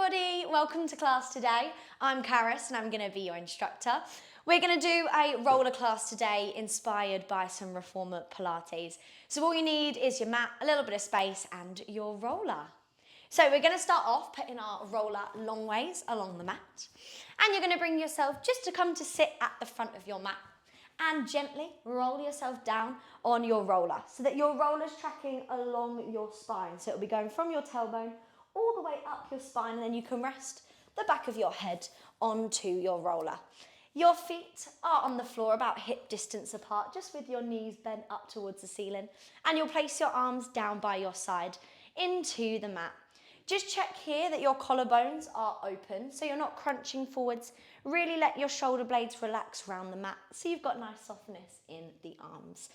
everybody, welcome to class today. I'm Karis and I'm going to be your instructor. We're going to do a roller class today inspired by some reformer Pilates. So all you need is your mat, a little bit of space and your roller. So we're going to start off putting our roller long ways along the mat. And you're going to bring yourself just to come to sit at the front of your mat. And gently roll yourself down on your roller so that your roller's tracking along your spine. So it'll be going from your tailbone all the way up your spine, and then you can rest the back of your head onto your roller. Your feet are on the floor about hip distance apart, just with your knees bent up towards the ceiling, and you'll place your arms down by your side into the mat. Just check here that your collarbones are open, so you're not crunching forwards. Really let your shoulder blades relax around the mat, so you've got nice softness in the arms.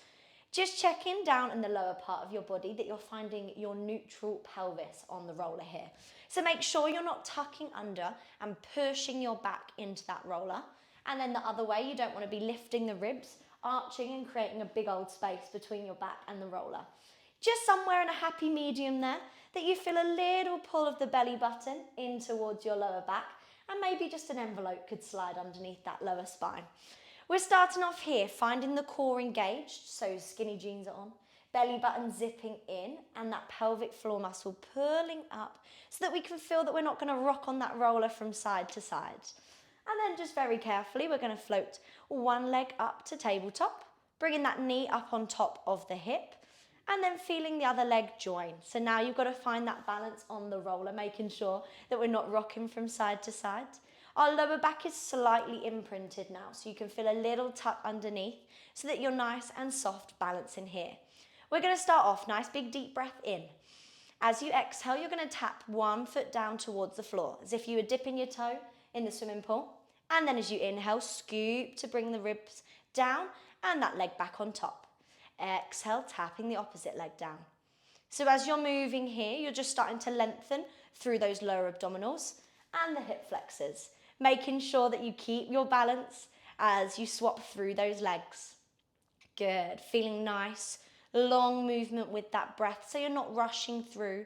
Just checking down in the lower part of your body that you're finding your neutral pelvis on the roller here. So make sure you're not tucking under and pushing your back into that roller. And then the other way, you don't want to be lifting the ribs, arching and creating a big old space between your back and the roller. Just somewhere in a happy medium there that you feel a little pull of the belly button in towards your lower back, and maybe just an envelope could slide underneath that lower spine. We're starting off here, finding the core engaged, so skinny jeans are on, belly button zipping in, and that pelvic floor muscle pulling up so that we can feel that we're not going to rock on that roller from side to side. And then just very carefully, we're going to float one leg up to tabletop, bringing that knee up on top of the hip, and then feeling the other leg join. So now you've got to find that balance on the roller, making sure that we're not rocking from side to side. Our lower back is slightly imprinted now, so you can feel a little tuck underneath so that you're nice and soft balancing here. We're going to start off, nice big deep breath in. As you exhale, you're going to tap one foot down towards the floor, as if you were dipping your toe in the swimming pool. And then as you inhale, scoop to bring the ribs down and that leg back on top. Exhale, tapping the opposite leg down. So as you're moving here, you're just starting to lengthen through those lower abdominals and the hip flexors, making sure that you keep your balance as you swap through those legs. Good, feeling nice, long movement with that breath, so you're not rushing through.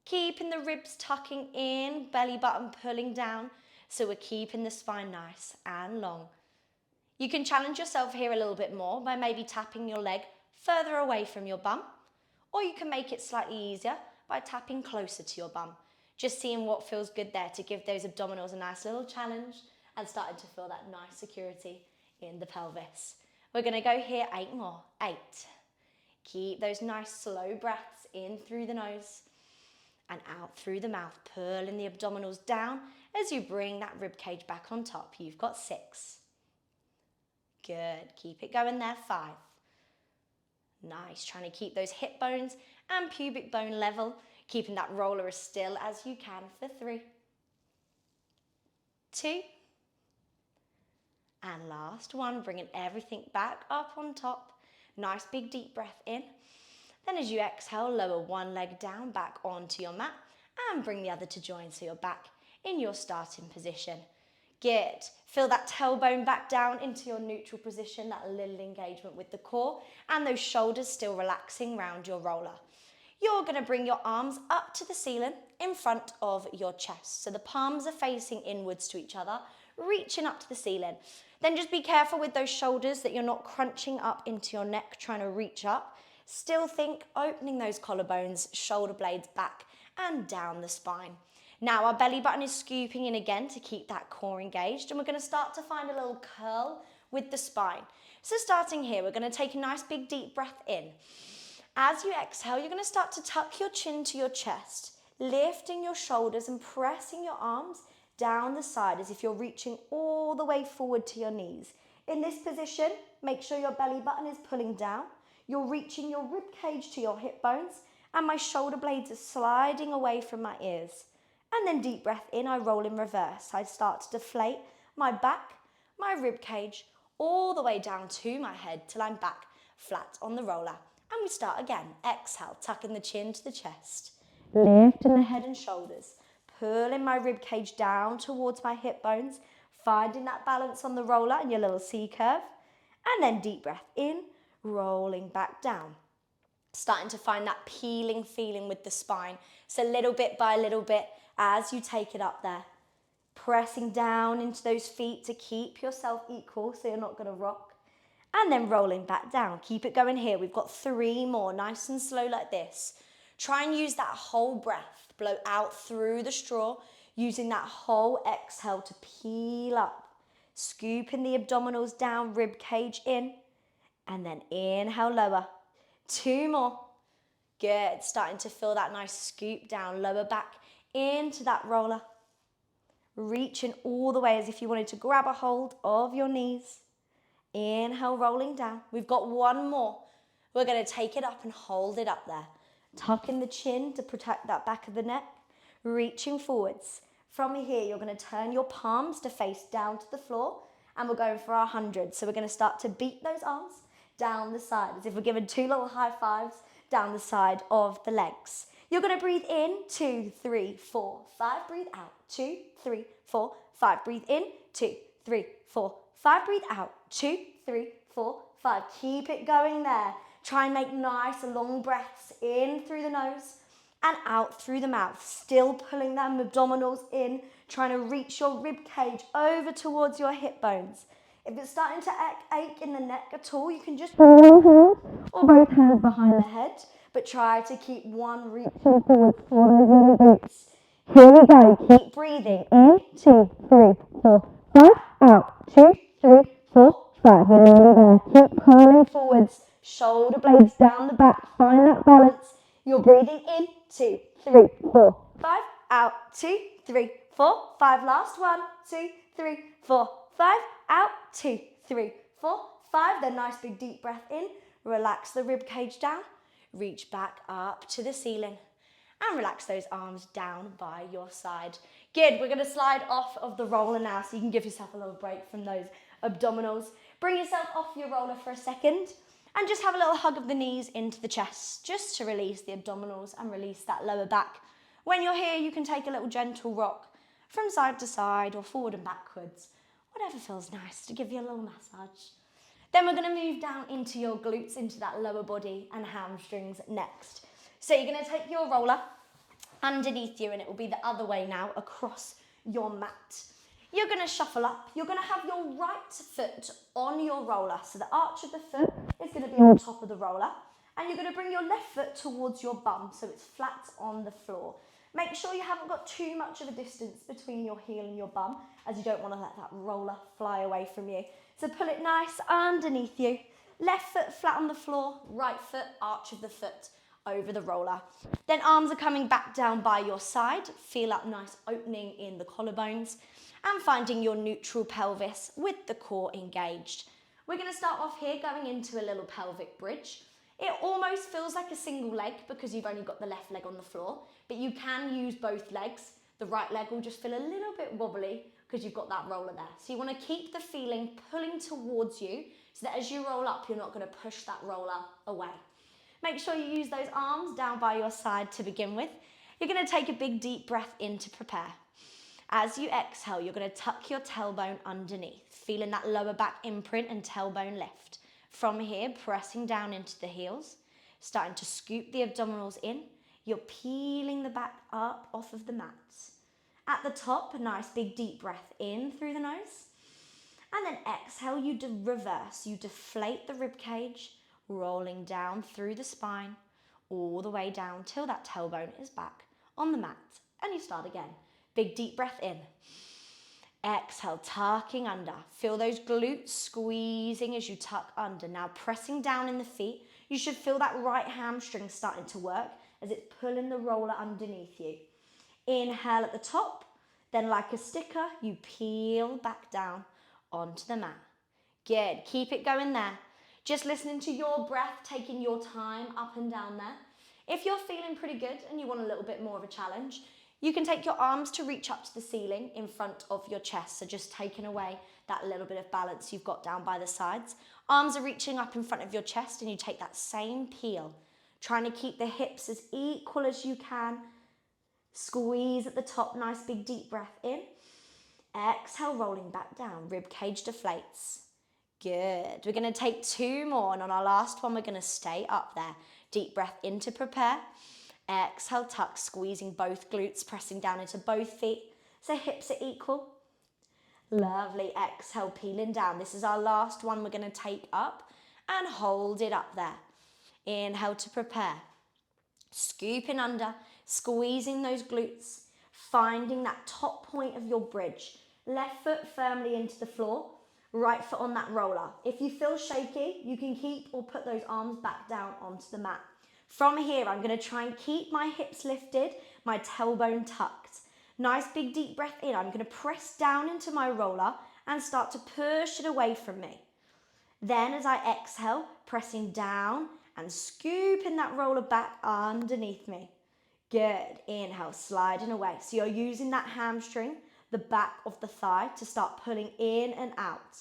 Keeping the ribs tucking in, belly button pulling down, so we're keeping the spine nice and long. You can challenge yourself here a little bit more by maybe tapping your leg further away from your bum, or you can make it slightly easier by tapping closer to your bum. Just seeing what feels good there to give those abdominals a nice little challenge and starting to feel that nice security in the pelvis. We're going to go here 8 more. 8. Keep those nice slow breaths in through the nose and out through the mouth, pulling the abdominals down as you bring that rib cage back on top. You've got 6. Good. Keep it going there. 5. Nice. Trying to keep those hip bones and pubic bone level, keeping that roller as still as you can for 3. 2. And last 1, bringing everything back up on top. Nice big deep breath in. Then as you exhale, lower one leg down back onto your mat and bring the other to join so you're back in your starting position. Good. Feel that tailbone back down into your neutral position, that little engagement with the core, and those shoulders still relaxing round your roller. You're going to bring your arms up to the ceiling in front of your chest. So the palms are facing inwards to each other, reaching up to the ceiling. Then just be careful with those shoulders that you're not crunching up into your neck, trying to reach up. Still think opening those collarbones, shoulder blades back and down the spine. Now our belly button is scooping in again to keep that core engaged, and we're going to start to find a little curl with the spine. So starting here, we're going to take a nice big deep breath in. As you exhale, you're going to start to tuck your chin to your chest, lifting your shoulders and pressing your arms down the side as if you're reaching all the way forward to your knees. In this position, make sure your belly button is pulling down. You're reaching your rib cage to your hip bones, and my shoulder blades are sliding away from my ears. And then deep breath in, I roll in reverse. I start to deflate my back, my rib cage, all the way down to my head till I'm back flat on the roller. And we start again. Exhale, tucking the chin to the chest. Lifting the head and shoulders. Pulling my rib cage down towards my hip bones. Finding that balance on the roller and your little C curve. And then deep breath in, rolling back down. Starting to find that peeling feeling with the spine. So little bit by little bit, As you take it up there, pressing down into those feet to keep yourself equal so you're not going to rock. And then rolling back down. Keep it going here. We've got 3 more, nice and slow like this. Try and use that whole breath. Blow out through the straw, using that whole exhale to peel up. Scooping the abdominals down, rib cage in. And then inhale, lower. 2 more. Good. Starting to feel that nice scoop down, lower back into that roller. Reaching all the way as if you wanted to grab a hold of your knees. Inhale, rolling down. We've got 1 more. We're going to take it up and hold it up there. Tucking the chin to protect that back of the neck. Reaching forwards. From here, you're going to turn your palms to face down to the floor. And we're going for our 100. So we're going to start to beat those arms down the side, as if we're giving 2 little high fives down the side of the legs. You're going to breathe in, 2, 3, 4, 5. Breathe out, 2, 3, 4, 5. Breathe in, 2, 3, 4, 5. Breathe out, 2, 3, 4, 5. Keep it going there. Try and make nice long breaths in through the nose and out through the mouth. Still pulling them abdominals in, trying to reach your rib cage over towards your hip bones. If it's starting to ache in the neck at all, you can just put one hand or both hands behind the head, but try to keep one reaching forward for those little boots. Here we go. Keep breathing. In, 2, 3, 4, 5. Out. 2, 3, 4, 5. You're nearly there. Keep pulling forwards. Shoulder blades down the back. Find that balance. You're breathing in. 2, 3, 4, 5. Out. 2, 3, 4, 5. Last 1, 2, 3, 4, 5. Out. 2, 3, 4, 5. Then nice big deep breath in. Relax the rib cage down. Reach back up to the ceiling. And relax those arms down by your side. Good. We're going to slide off of the roller now so you can give yourself a little break from those abdominals. Bring yourself off your roller for a second and just have a little hug of the knees into the chest just to release the abdominals and release that lower back. When you're here, you can take a little gentle rock from side to side or forward and backwards. Whatever feels nice to give you a little massage. Then we're going to move down into your glutes, into that lower body and hamstrings next. So you're going to take your roller underneath you and it will be the other way now across your mat. You're going to shuffle up. You're going to have your right foot on your roller. So the arch of the foot is going to be on top of the roller. And you're going to bring your left foot towards your bum so it's flat on the floor. Make sure you haven't got too much of a distance between your heel and your bum, as you don't want to let that roller fly away from you. So pull it nice underneath you. Left foot flat on the floor, right foot, arch of the foot over the roller. Then arms are coming back down by your side. Feel that nice opening in the collarbones and finding your neutral pelvis with the core engaged. We're going to start off here going into a little pelvic bridge. It almost feels like a single leg because you've only got the left leg on the floor, but you can use both legs. The right leg will just feel a little bit wobbly because you've got that roller there. So you want to keep the feeling pulling towards you so that as you roll up, you're not going to push that roller away. Make sure you use those arms down by your side to begin with. You're going to take a big deep breath in to prepare. As you exhale, you're going to tuck your tailbone underneath, feeling that lower back imprint and tailbone lift. From here, pressing down into the heels, starting to scoop the abdominals in. You're peeling the back up off of the mat. At the top, a nice big deep breath in through the nose. And then exhale, you reverse. You deflate the rib cage, rolling down through the spine, all the way down till that tailbone is back on the mat. And you start again. Big deep breath in. Exhale, tucking under. Feel those glutes squeezing as you tuck under. Now pressing down in the feet. You should feel that right hamstring starting to work as it's pulling the roller underneath you. Inhale at the top, then like a sticker, you peel back down onto the mat. Good, keep it going there. Just listening to your breath, taking your time up and down there. If you're feeling pretty good and you want a little bit more of a challenge, you can take your arms to reach up to the ceiling in front of your chest. So just taking away that little bit of balance you've got down by the sides. Arms are reaching up in front of your chest and you take that same peel, trying to keep the hips as equal as you can. Squeeze at the top, nice big deep breath in. Exhale, rolling back down, rib cage deflates. Good. We're going to take 2 more and on our last one, we're going to stay up there. Deep breath in to prepare. Exhale, tuck, squeezing both glutes, pressing down into both feet so hips are equal. Lovely. Exhale, peeling down. This is our last one we're going to take up and hold it up there. Inhale to prepare. Scooping under, squeezing those glutes, finding that top point of your bridge. Left foot firmly into the floor, right foot on that roller. If you feel shaky, you can keep or put those arms back down onto the mat. From here, I'm going to try and keep my hips lifted, my tailbone tucked. Nice big deep breath in. I'm going to press down into my roller and start to push it away from me. Then as I exhale, pressing down and scooping that roller back underneath me. Good. Inhale, sliding away. So you're using that hamstring, the back of the thigh, to start pulling in and out.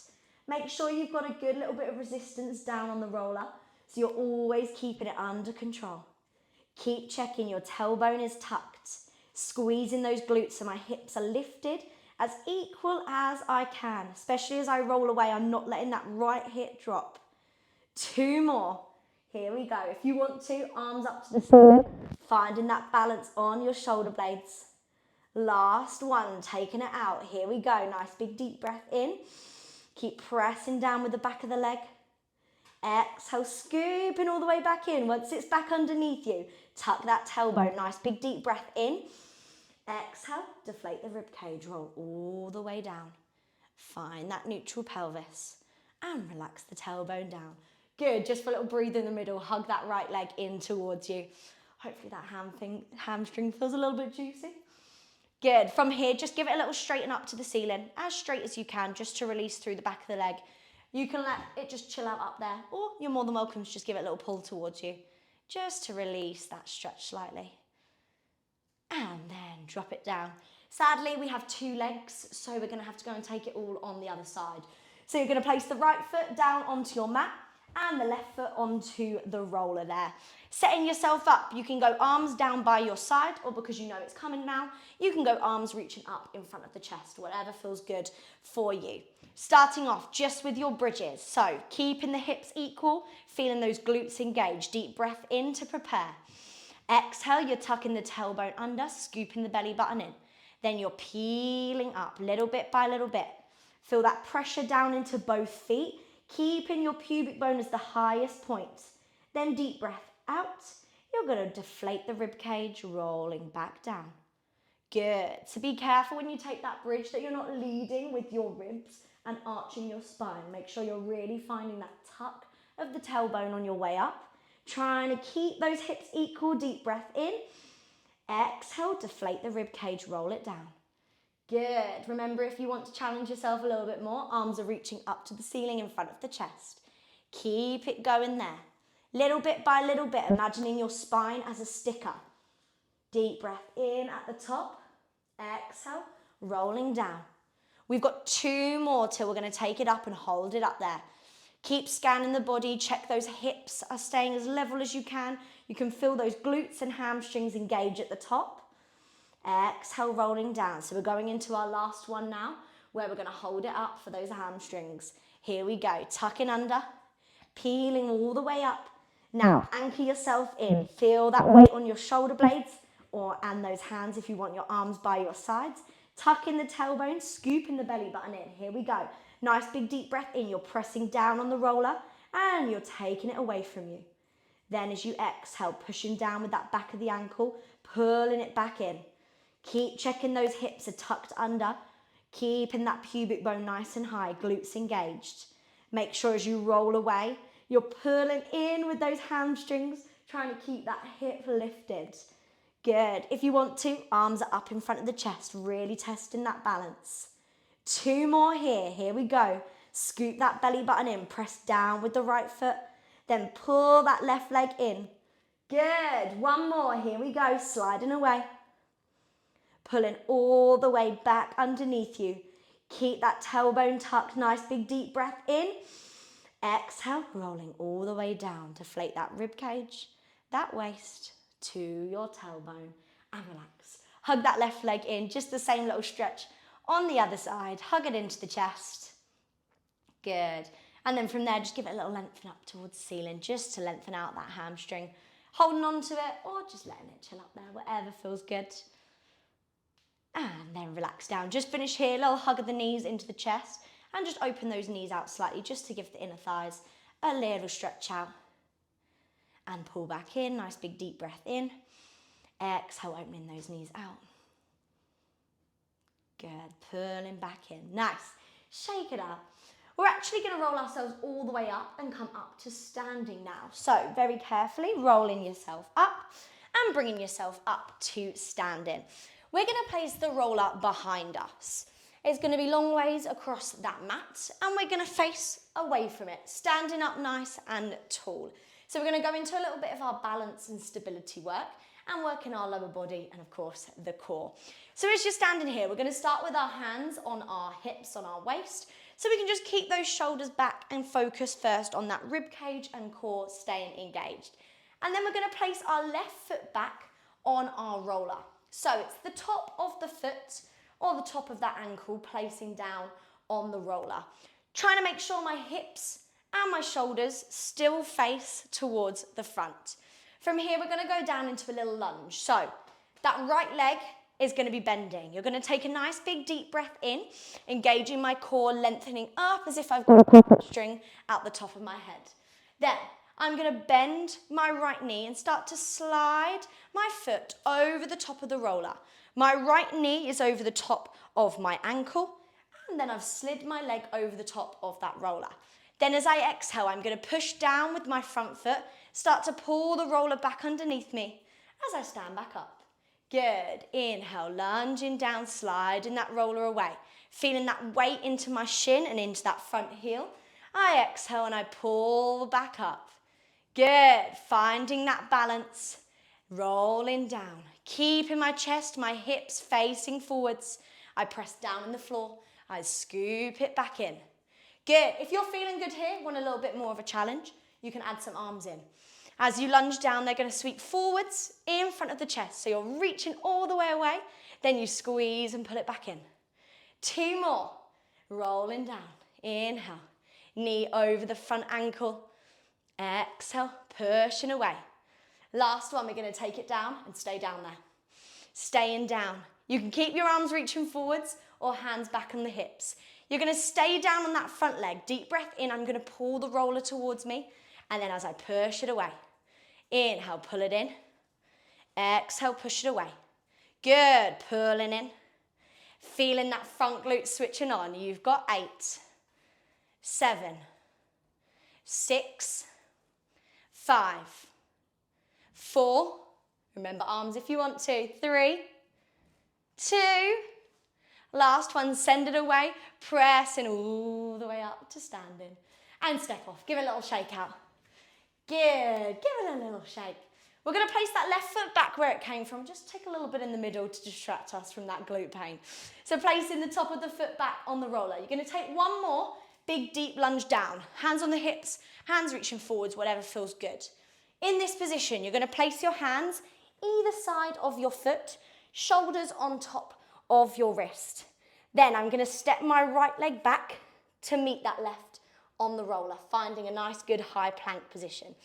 Make sure you've got a good little bit of resistance down on the roller, so you're always keeping it under control. Keep checking your tailbone is tucked, squeezing those glutes so my hips are lifted as equal as I can. Especially as I roll away, I'm not letting that right hip drop. 2 more. Here we go. If you want to, arms up to the ceiling, finding that balance on your shoulder blades. Last one, taking it out. Here we go. Nice big deep breath in. Keep pressing down with the back of the leg. Exhale, scooping all the way back in. Once it's back underneath you, tuck that tailbone. Nice big deep breath in. Exhale, deflate the rib cage, roll all the way down. Find that neutral pelvis and relax the tailbone down. Good, just for a little breathe in the middle. Hug that right leg in towards you. Hopefully that hamstring feels a little bit juicy. Good, from here, just give it a little straighten up to the ceiling, as straight as you can, just to release through the back of the leg. You can let it just chill out up there, or you're more than welcome to just give it a little pull towards you, just to release that stretch slightly. And then drop it down. Sadly, we have 2 legs, so we're going to have to go and take it all on the other side. So you're going to place the right foot down onto your mat and the left foot onto the roller there. Setting yourself up, you can go arms down by your side, or because you know it's coming now, you can go arms reaching up in front of the chest, whatever feels good for you. Starting off just with your bridges. So keeping the hips equal, feeling those glutes engaged. Deep breath in to prepare. Exhale, you're tucking the tailbone under, scooping the belly button in. Then you're peeling up little bit by little bit. Feel that pressure down into both feet, keeping your pubic bone as the highest point. Then deep breath out. You're going to deflate the rib cage, rolling back down. Good. So be careful when you take that bridge that you're not leading with your ribs and arching your spine. Make sure you're really finding that tuck of the tailbone on your way up. Trying to keep those hips equal. Deep breath in. Exhale, deflate the rib cage, roll it down. Good. Remember, if you want to challenge yourself a little bit more, arms are reaching up to the ceiling in front of the chest. Keep it going there. Little bit by little bit, imagining your spine as a sticker. Deep breath in at the top. Exhale, rolling down. We've got 2 more till we're going to take it up and hold it up there. Keep scanning the body, check those hips are staying as level as you can. You can feel those glutes and hamstrings engage at the top. Exhale, rolling down. So we're going into our last one now, where we're going to hold it up for those hamstrings. Here we go. Tucking under, peeling all the way up. Now, anchor yourself in. Feel that weight on your shoulder blades and those hands if you want your arms by your sides. Tuck in the tailbone, scooping the belly button in. Here we go. Nice big deep breath in. You're pressing down on the roller and you're taking it away from you. Then as you exhale, pushing down with that back of the ankle, pulling it back in. Keep checking those hips are tucked under, keeping that pubic bone nice and high, glutes engaged. Make sure as you roll away, you're pulling in with those hamstrings, trying to keep that hip lifted. Good. If you want to, arms are up in front of the chest, really testing that balance. 2 more here. Here we go. Scoop that belly button in, press down with the right foot, then pull that left leg in. Good. 1 more. Here we go. Sliding away. Pulling all the way back underneath you. Keep that tailbone tucked. Nice big deep breath in. Exhale, rolling all the way down. Deflate that rib cage, that waist to your tailbone and relax. Hug that left leg in, just the same little stretch on the other side. Hug it into the chest. Good. And then from there, just give it a little lengthen up towards the ceiling, just to lengthen out that hamstring. holding on to it or just letting it chill up there, whatever feels good. And then relax down. Just finish here, little hug of the knees into the chest and just open those knees out slightly just to give the inner thighs a little stretch out. And pull back in, nice big deep breath in. Exhale, opening those knees out. Good, pulling back in, nice. Shake it up. We're actually going to roll ourselves all the way up and come up to standing now. So very carefully rolling yourself up and bringing yourself up to standing. We're going to place the roller behind us. It's going to be long ways across that mat and we're going to face away from it, standing up nice and tall. So we're going to go into a little bit of our balance and stability work and work in our lower body and of course the core. So as you're standing here, we're going to start with our hands on our hips, on our waist, so we can just keep those shoulders back and focus first on that rib cage and core staying engaged. And then we're going to place our left foot back on our roller. So it's the top of the foot or the top of that ankle placing down on the roller. Trying to make sure my hips and my shoulders still face towards the front. From here, we're going to go down into a little lunge. So that right leg is going to be bending. You're going to take a nice big deep breath in, engaging my core, lengthening up as if I've got a puppet string out the top of my head. Then I'm going to bend my right knee and start to slide my foot over the top of the roller. My right knee is over the top of my ankle, and then I've slid my leg over the top of that roller. Then as I exhale, I'm going to push down with my front foot, start to pull the roller back underneath me as I stand back up. Good. Inhale, lunging down, sliding that roller away. Feeling that weight into my shin and into that front heel. I exhale and I pull back up. Good. Finding that balance. Rolling down. Keeping my chest, my hips facing forwards. I press down on the floor. I scoop it back in. Good. If you're feeling good here, want a little bit more of a challenge, you can add some arms in. As you lunge down, they're going to sweep forwards in front of the chest. So you're reaching all the way away. Then you squeeze and pull it back in. 2 more. Rolling down. Inhale. Knee over the front ankle. Exhale. Pushing away. Last one, we're going to take it down and stay down there. Staying down. You can keep your arms reaching forwards or hands back on the hips. You're going to stay down on that front leg. Deep breath in. I'm going to pull the roller towards me. And then as I push it away. Inhale, pull it in. Exhale, push it away. Good, pulling in. Feeling that front glute switching on. You've got 8, 7, 6, 5, 4. Remember arms if you want to. 3, 2. Last one, send it away. Pressing all the way up to standing. And step off. Give it a little shake out. Good, give it a little shake. We're going to place that left foot back where it came from. Just take a little bit in the middle to distract us from that glute pain. So placing the top of the foot back on the roller. You're going to take one more big deep lunge down. Hands on the hips, hands reaching forwards, whatever feels good. In this position, you're going to place your hands either side of your foot, shoulders on top of your wrist. Then I'm going to step my right leg back to meet that left on the roller, finding a nice good high plank position.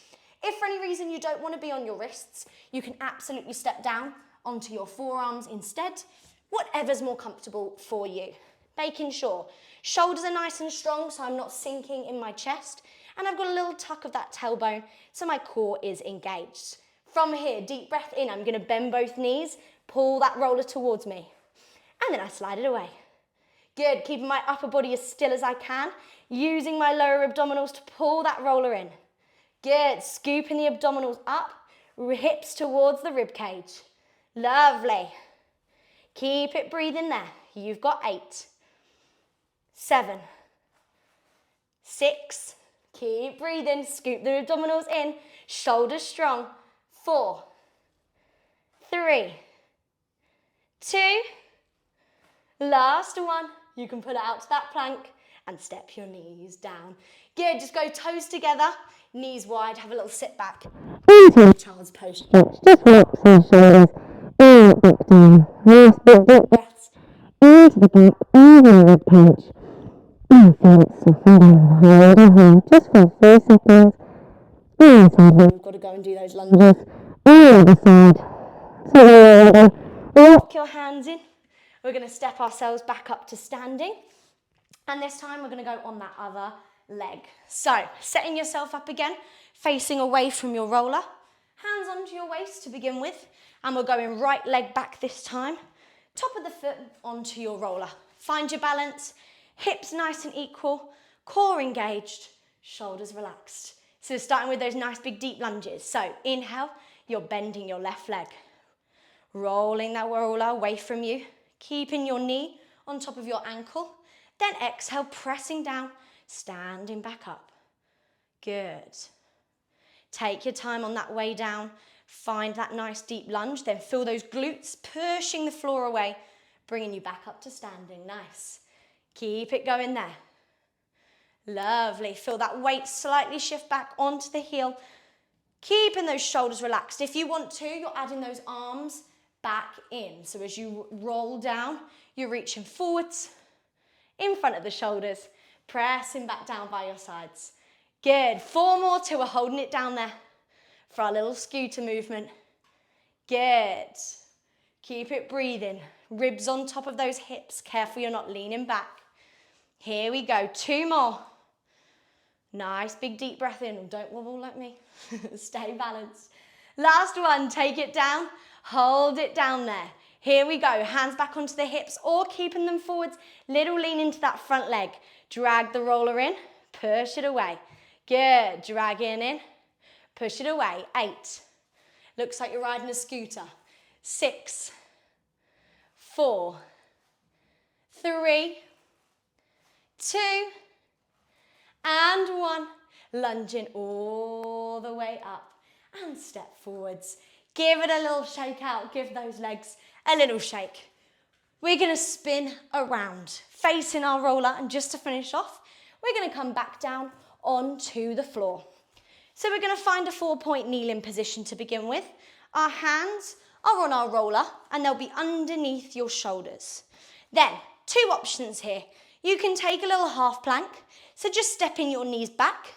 If for any reason you don't want to be on your wrists, you can absolutely step down onto your forearms instead, whatever's more comfortable for you. Making sure shoulders are nice and strong so I'm not sinking in my chest, and I've got a little tuck of that tailbone so my core is engaged. From here, deep breath in, I'm going to bend both knees, pull that roller towards me, and then I slide it away. Good, keeping my upper body as still as I can, using my lower abdominals to pull that roller in. Good, scooping the abdominals up, hips towards the rib cage. Lovely. Keep it breathing there. You've got 8, 7, 6, keep breathing, scoop the abdominals in, shoulders strong. 4, 3, 2, last one. You can pull it out to that plank and step your knees down. Good, just go toes together, knees wide, have a little sit back. Child's pose. Just relax those shoulders, all back down. Nice big deep breaths into the back, over the rib cage. And feel it soften down, hold and hold, just for a few seconds. We've got to go and do those lunges other side. So Lock your hands in. We're going to step ourselves back up to standing. And this time we're going to go on that other leg. So, setting yourself up again, facing away from your roller. Hands onto your waist to begin with. And we're going right leg back this time. Top of the foot onto your roller. Find your balance. Hips nice and equal. Core engaged. Shoulders relaxed. So starting with those nice big deep lunges. So inhale, you're bending your left leg. Rolling that roller away from you. Keeping your knee on top of your ankle. Then exhale, pressing down, standing back up. Good. Take your time on that way down. Find that nice deep lunge. Then feel those glutes pushing the floor away, bringing you back up to standing. Nice. Keep it going there. Lovely. Feel that weight slightly shift back onto the heel. Keeping those shoulders relaxed. If you want to, you're adding those arms back in. So as you roll down, you're reaching forwards, in front of the shoulders, pressing back down by your sides. Good. 4 more to we're holding it down there for our little scooter movement. Good. Keep it breathing. Ribs on top of those hips. Careful you're not leaning back. Here we go. 2 more. Nice big deep breath in. Don't wobble like me. Stay balanced. Last one. Take it down. Hold it down there. Here we go. Hands back onto the hips or keeping them forwards. Little lean into that front leg. Drag the roller in. Push it away. Good. Drag it in. Push it away. 8. Looks like you're riding a scooter. 6. 4. 3. 2. And 1. Lunging all the way up and step forwards. Give it a little shake out. Give those legs a little shake. We're going to spin around, facing our roller, and just to finish off, we're going to come back down onto the floor. So we're going to find a 4-point kneeling position to begin with. Our hands are on our roller and they'll be underneath your shoulders. Then, 2 options here. You can take a little half plank, so just stepping your knees back,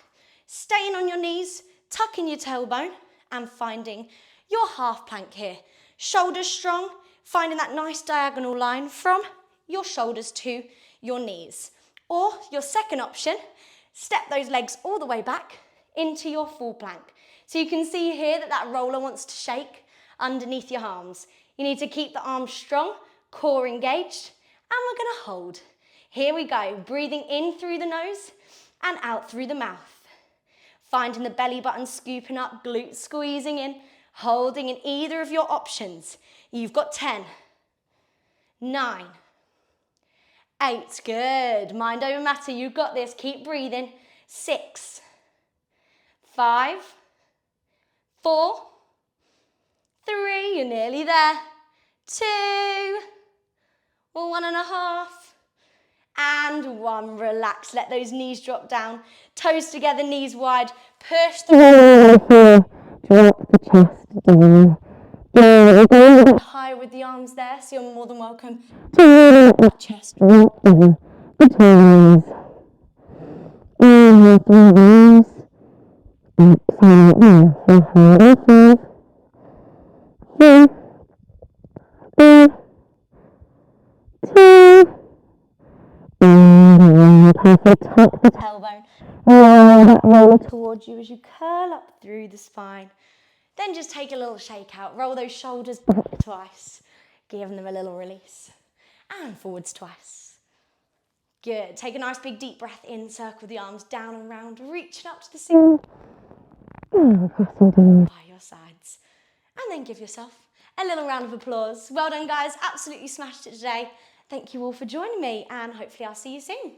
staying on your knees, tucking your tailbone and finding your half plank here. Shoulders strong, finding that nice diagonal line from your shoulders to your knees. Or your second option, step those legs all the way back into your full plank. So you can see here that that roller wants to shake underneath your arms. You need to keep the arms strong, core engaged, and we're going to hold. Here we go, breathing in through the nose and out through the mouth. Finding the belly button scooping up, glutes squeezing in, holding in either of your options. You've got 10, 9, 8, good. Mind over matter, you've got this, keep breathing. 6, 5, 4, 3, you're nearly there. 2, 1.5, and 1. Relax, let those knees drop down. Toes together, knees wide. Push the drop the chest down. high with the arms there, so you're more than welcome. Chest drop down. The toes. Inhale through the arms. Exhale there. So hold it. 5, 4, 3, 2, and perfect. Tuck the Tailbone. roll that roller Towards you as you curl up through the spine. Then just take a little shake out. Roll those shoulders back twice. Giving them a little release. And forwards twice. Good. Take a nice big deep breath in. Circle the arms down and round. Reaching up to the ceiling. By your sides. And then give yourself a little round of applause. Well done, guys. Absolutely smashed it today. Thank you all for joining me, and hopefully I'll see you soon.